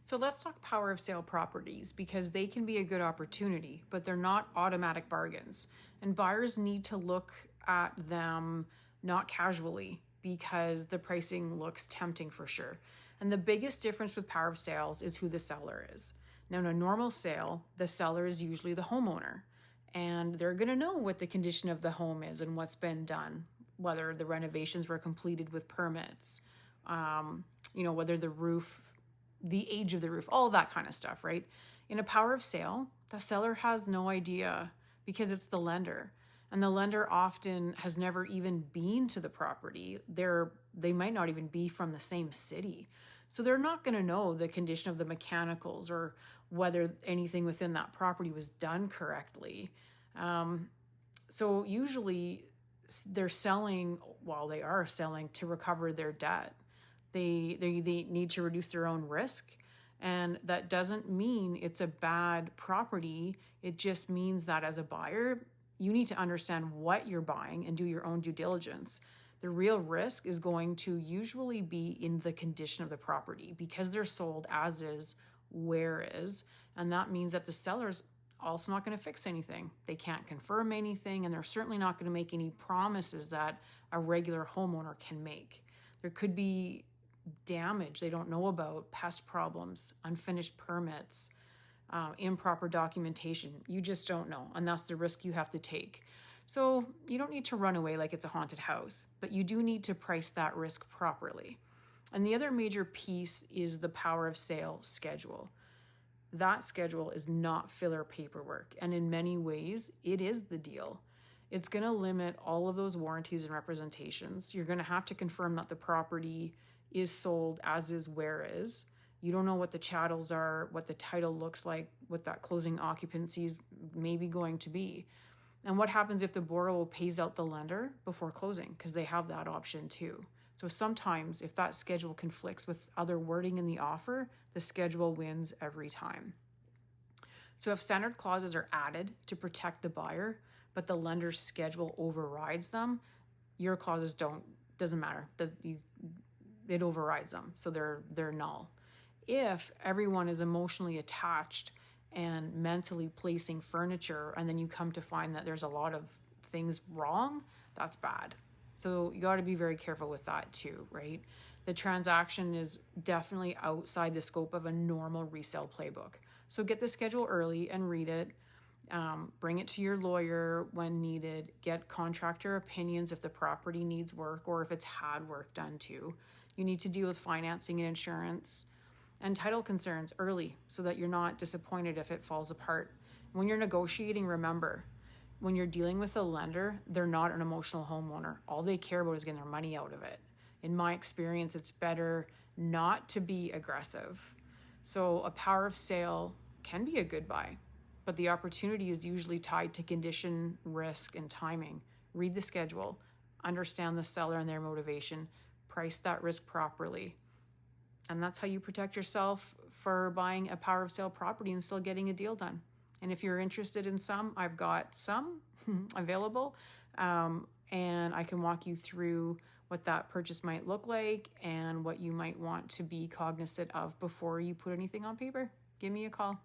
So let's talk power of sale properties because they can be a good opportunity, but they're not automatic bargains. And buyers need to look at them not casually because the pricing looks tempting for sure. And the biggest difference with power of sales is who the seller is. Now, in a normal sale, the seller is usually the homeowner, and they're going to know what the condition of the home is and what's been done, whether the renovations were completed with permits, whether the age of the roof, all that kind of stuff, right? In a power of sale, the seller has no idea because it's the lender. And the lender often has never even been to the property. They might not even be from the same city. So they're not going to know the condition of the mechanicals or whether anything within that property was done correctly. So usually they are selling to recover their debt. They need to reduce their own risk. And that doesn't mean it's a bad property. It just means that as a buyer, you need to understand what you're buying and do your own due diligence. The real risk is going to usually be in the condition of the property because they're sold as is, where is. And that means that the seller's also not going to fix anything. They can't confirm anything, and they're certainly not going to make any promises that a regular homeowner can make. There could be damage they don't know about, pest problems, unfinished permits, improper documentation. You just don't know, and that's the risk you have to take. So you don't need to run away like it's a haunted house, but you do need to price that risk properly. And the other major piece is the power of sale schedule. That schedule is not filler paperwork, and in many ways, it is the deal. It's going to limit all of those warranties and representations. You're going to have to confirm that the property is sold as is, where is. You don't know what the chattels are, what the title looks like, what that closing occupancy is maybe going to be. And what happens if the borrower pays out the lender before closing? Because they have that option too. So sometimes if that schedule conflicts with other wording in the offer, the schedule wins every time. So if standard clauses are added to protect the buyer, but the lender's schedule overrides them, your clauses doesn't matter. It overrides them. So they're null. If everyone is emotionally attached and mentally placing furniture, and then you come to find that there's a lot of things wrong, that's bad. So you got to be very careful with that too, right? The transaction is definitely outside the scope of a normal resale playbook. So get the schedule early and read it. Bring it to your lawyer when needed. Get contractor opinions if the property needs work or if it's had work done too. You need to deal with financing and insurance and title concerns early so that you're not disappointed if it falls apart. When you're negotiating, remember, when you're dealing with a lender, they're not an emotional homeowner. All they care about is getting their money out of it. In my experience, it's better not to be aggressive. So a power of sale can be a good buy, but the opportunity is usually tied to condition, risk, and timing. Read the schedule, understand the seller and their motivation, price that risk properly. And that's how you protect yourself for buying a power of sale property and still getting a deal done. And if you're interested in some, I've got some available, and I can walk you through what that purchase might look like and what you might want to be cognizant of before you put anything on paper. Give me a call.